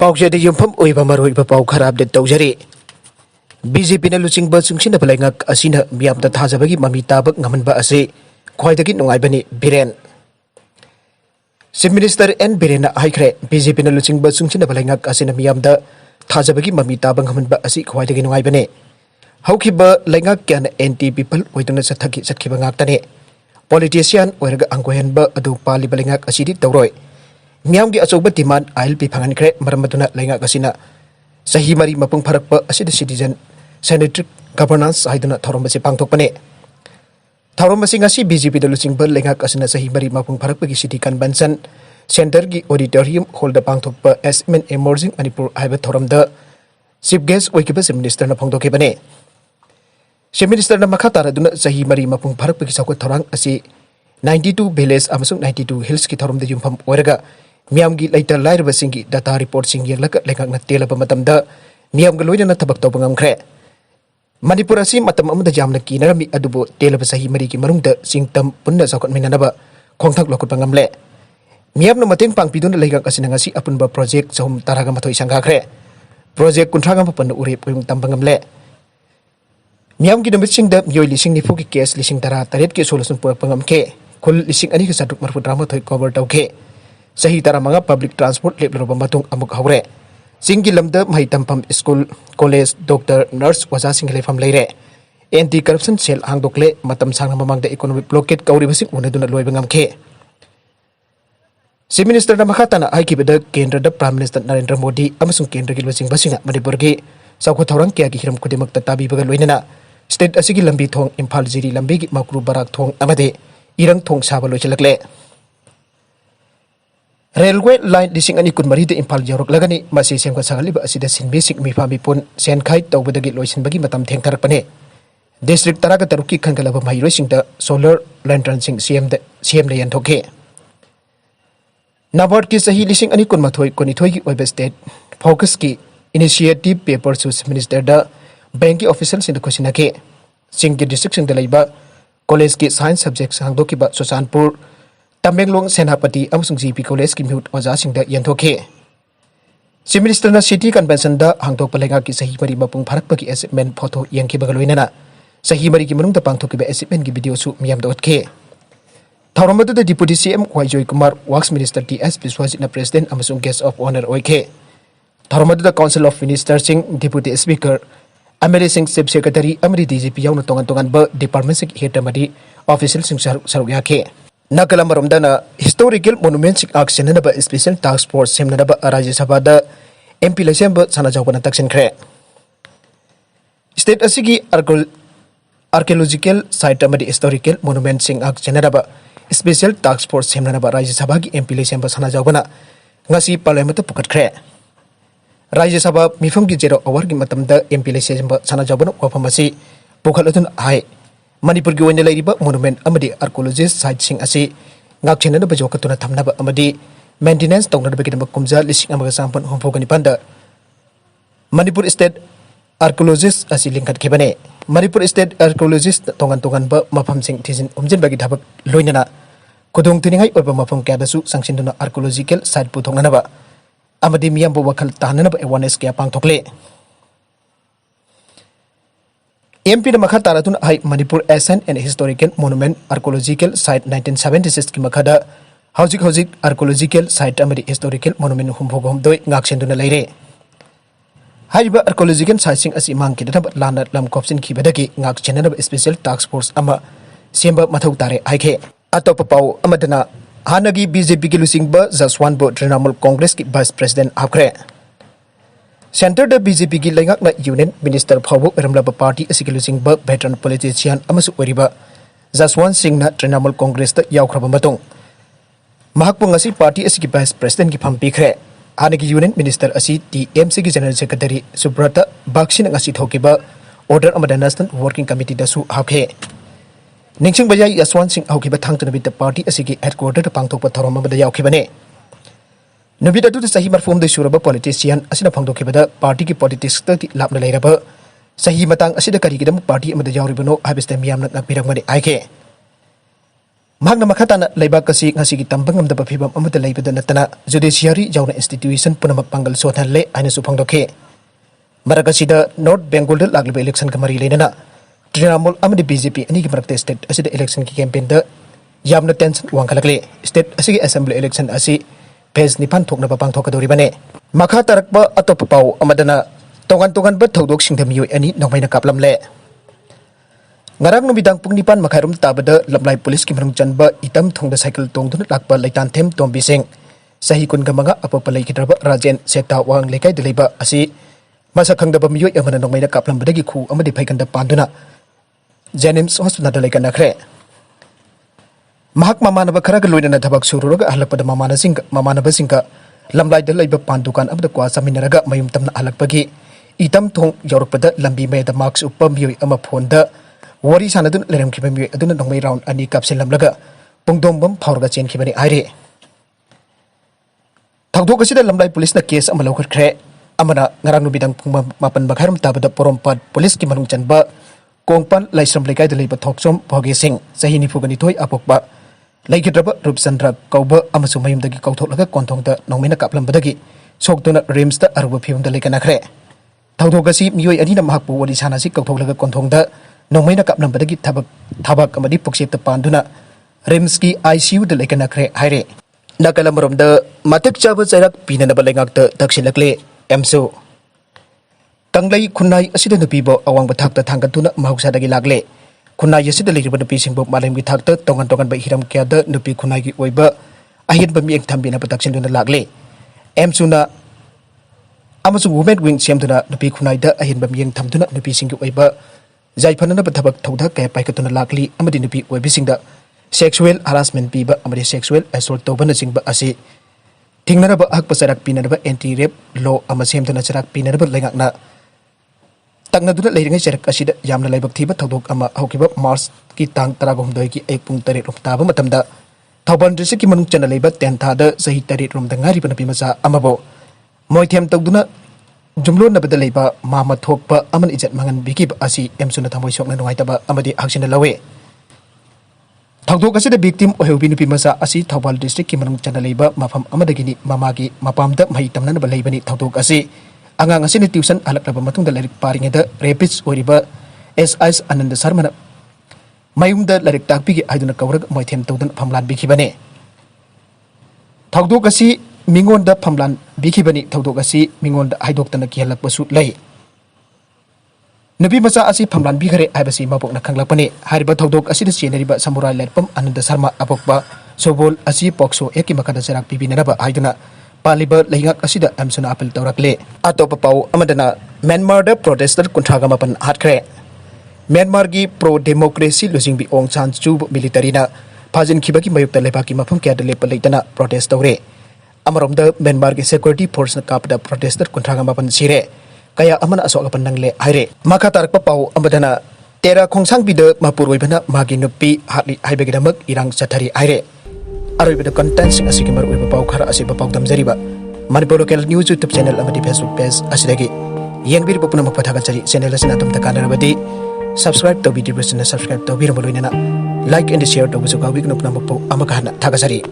Paukse de Yumpam Uiba Maroi Pau Karab de Dojari. BJP na Lucing Bursing Sinapalangak Asina Miam the Tazabagi Mamitabak Namanba Ase, quite a kid no Ibani Biren. Chief Minister N. Birena Haikre, BJP na Lucing Bursing Sinapalangak Asina Miam the Tazabagi Mamitabang Namanba Ase, quite a kid no Ibani. Haukiba Langak can NT people waiting at Sataki Sakibangatane. Politician Werga Angohenba Adu Pali Balangak Asidi Doroi. Miamgi asoba demand I'll be Pangankre, Maramatuna Langa Casina. Sahimari Mapung Parakpa, a citizen, Senator Governance, I do not Toromasi Pantopane. Toromasingasi, BJP the Lucing Bird Langa Casina Sahimari Mapung Parakaki City Convention, Centergi Auditorium, hold the Pantop as men emerging Manipur, I have Torom the Chief Guest Wikipedia Minister Naponto Kebane. Chief Minister Namakata do not Sahimari Mapung Parakaki Sako Torang as 92 Beles Amasung 92 Hills Kitorum the Yumpam Werga. Miamgi Leite Lairba Singi data report Singi Laka Lekak Natela Pamatamda, Miam Galoida Natabak Topangam Manipurasi Matam the Jamna Kinami Adubo, Telabasahi Mariki Marunda, Singtam Punda Sakot Minanaba, Kontak Lokupangamle. Miam no Matin Pang Pidun Legak Asinangasi Apunba project Som Taragamato Sangakre. Project Kuntragam Papan Urip Tampangamle. Miam Gidamitsing the Mioi Lissing Nifuki case Lissing Tara Taretki Solution Purpangamke, Kul Lissing Anisatuk Marfudrama to cover Tauke. Sahi tara mga public transport level matung amuk haure. Singi lamda mahitampam school, college, doctor, nurse wasa single fam leire. Anti-corruption cell hang dokle matam sang mamang the economic blockade kauri basing unaduna loy bangam ke. Si Minister na makatana ay kibeda Kendra da Prime Minister Narendra Modi amasung Kendra gilwasing basinga Manipurgi sa kutarang kaya gihiram kudi magtatabi bagaloy na state asigi lambi thong Impal Jiri lambi gi makru barak thong amade irang thong sabaloy chalakle. Railway line lising ani kun mari de Impal Yorok lagani masi semka sangaliba asida sin basic mi pami pun sen khai tawbadagi loisin bagi matam theng tarakpane district taraga taruki khangalaba mai roisingda solar lantern sing CM de Erang Thokkhre Nabard ki sahi lising ani kun mathoi konithoi gi oiba state focus ki initiative paper su minister da bank officials in the question ke singki district sing de laiba college ki science subjects hangdoki ba Susanpur Tamenglong Senapati Amusung GP College ki mute oza singda Erang Thokkhre. Si Minister na City Convention da hangtok palenga ki sahimari mapung pharak pagi assessment photo yang ki bagaloina na sahimari ki manung da pangthok ki assessment ki video su miyam dot ke. Thauromadu da Deputy CM Joy Kumar Works Minister TS Biswajit na President amusung Guest of Honor oike. Thauromadu da Council of Ministers sing Deputy Speaker Ameri Singh Chief Secretary Amri DGP yauna Tongan-tonganba Department sing head amadi official sing saruk yake. Nakalambarumdana historical monuments action naba special task force semnaba Rajya Sabha da MP Lesemba sanajawna taksin khre state asigi archaeological site amadi historical monuments sing action naba special task force semnaba Rajya Sabha gi MP Lesemba sanajawna ngasi parliament pukat khre Rajya Sabha mifam gi zero awar gi matamda MP Lesemba sanajawna wafamasi pukhalatun hai Manipur gi wena lairiba monument amadi archaeologist site sing asi ngakchena na bajo katuna thamnaba amadi maintenance tongna bagi nama kumja lising amaga sampan homphogani panda Manipur state archaeologist asi lingkat khebane Manipur state archaeologist Tongan-tonganba mafam sing thizin umjin bagi thabak loinana kudung tiningai oba mafam kya dasu sangsinduna archaeological site puthongna naba amadi miyam bo wakal tahnana ba awareness kya pangthokle MP na makataratun ay Manipur Ancient and Historical Monument Archaeological Site 1976 ki makada hojik archaeological site amari historical monument humphogom doi ngaksenduna leire haiba archaeological site sing asi mangki da lana lam kopsin ki bedagi ngakchenna special task force ama semba mathau tare aike atop pau amadana hanagi BJP ki lusingba Jaswan bo Trinamool Congress ki Vice President Thokkhre Center the BJP gi lengak na Union Minister Phabu Ramlaba Party asikilusing ba veteran politician amasu oriba Jaswan Singh na Trinamool Congress ta yaukraba matung mahakpung asi party asiki Vice President ki phampi khre anagi Union Minister asi TMC gi General Secretary Subrata Baksin ngasi thokiba order amada National Working Committee da su hakhe ningsing bajai Jaswan Singh haukiba thangtuna bit party asiki headquarter ta pangthokpa thorom amada yaukibane Nubida tu sahi marfum de suraba politician asina phangdo kebada party ki politics ta lapna leiraba sahi matang asida kari gidam party amada yauribano habiste miyam na piramani aike Mahakna makhatana leibak kasi ngasigi tambang ngamdaba phibam amada leibada natana judiciary jauna institution punamak pangal sothanle aina su phangdokhe marakasida North Bengal da lagliba election kamari lenana Trinamool amadi BJP ani ki marakte state asida election ki campaign da yamna tension wangkhalakle state asigi assembly election asi phase nipan thokna ba pangthokadori bane makha tarakba atop pau amadana Tongan-tonganba thoudoksingda Mioi ani Nongmeina Kaplamle ngarang numidang pung nipan makhairum tabada lamlai police ki manung chanba itam thongda cycle tongduna lakpa laitan them tombising sahi kun gamanga apapa laikidraba rajen sekta wang lekai deleba asi masa khangdaba Mioi amana Nongmeina Kaplambadagi khu amadi phaikanda panduna Jenims hospital da laikana khre mahak mamana ba kharaga loinana thabak suruga ahlakpada mamana singka lamlai da laiba pandukan abda kwa saminaraga mayum tamna ahlakpagi itam thong yorokpada lambi mayda marks uppa Mioi ama phonda wari sanadun leram khiba Mioi aduna nongmai round ani kapsen lamlaga pungdombam phawrga chen khibani aire thangdok asida lamlai police na case ama lokhakhre amana ngarang nubidang pungma mapan bakharam tabada porompad police ki manung chanba kongpan laisram lekai de leiba thoksom bhoge sing sahi nifugani thoi apokba laikidraba rupchandra kauba amasu mayumdagi kauthoklaga konthongda Nongmeina Kaplambadagi soktuna rims da aruba phibamda lekana khre thawdogasi Mioi anina mahakpu wari sanasi kauthoklaga konthongda Nongmeina Kaplambadagi thabak amadi puksepta panduna rims ki ICU da lekana khre haire nakalamromda matak chaba chairak pinanaba lengakta daksilakle emsu tanglai khunai asida nupibo awangba thakta thangatuna mahuksadagi lagle khunai asida leiriba nupi singbo malemgi thakta tongan-tonganba hiram kyada nupi khunai gi oiba ahinba mieng thambina pataksinduna lagle emsuna amasu women wing semduna nupi khunai da ahinba mieng thamduna nupi singgi oiba jaifanana bathabak thauda kay paikatuna lakli amadi nupi oibisingda sexual harassment piba amadi sexual assault tobana singba asi thingnaraba hakpa charak pinaraba anti rape law ama semduna charak pinaraba lengakna taknaduna leiringai charak asida yamna laibak thiba thodok ama haukiba March ki tang 19 ki 1:03 rom taba matamda Thauban district ki manung chana leiba 10 thada sahi 3 rom dangari bana pimasa amabo moithem togduna jumlo nabada leiba mama thokpa aman ijat mangan bikib asi emsuna thamoi sokna nuaitaba amadi aksina lawe thaudok asida victim ohebi nupi masa asi Thauban district ki manung chana leiba mafam amadagini mamagi mapamda mai tamna na leibani thaudok asi angang asini tuition alaklaba matungda lerik paringeda rapist oriba SIS Ananda Sarmana mayumda lerik takpigi aiduna kawrag moithem tawdan phamlan bikhibane thawdok asi mingonda phamlan bikhibani thawdok asi mingonda haidoktana kihalakpasu lei nupi macha asi phamlan bikhare aibasi mabokna khanglakpani hariba thawdok asida cheneriba samurai lerpam Ananda Sarma apokba sobol asi pokso eki makada charak pibinaraba aiduna paliba lehingak asida amsuna apel tawrakle atopa pau amadana Myanmar da protester kuntraga mapan hatkhre Myanmar gi pro democracy losing bi ong chan chu military na phajin khibaki mayukta lebaki mafam kya de Leppa Leitena protest tawre amarom da Myanmar gi security force na Kappada protester kuntraga mapan sire kaya amana asok apan nangle haire maka tarakpa pau amadana Terakhongsangbida Mapuroibana Magi Nupi hatli haibagidmk Erang Thokkhre haire Aroi content sing asiki maru pau khara asiba pau damjariba Manipur local news YouTube channel amadi Facebook page asidagi yengbir popuna mapathaga chari channel asina tum takanarabadi subscribe to video subscribe to biro loinana like and share to busu kawik nupna mapu amakahana thagasari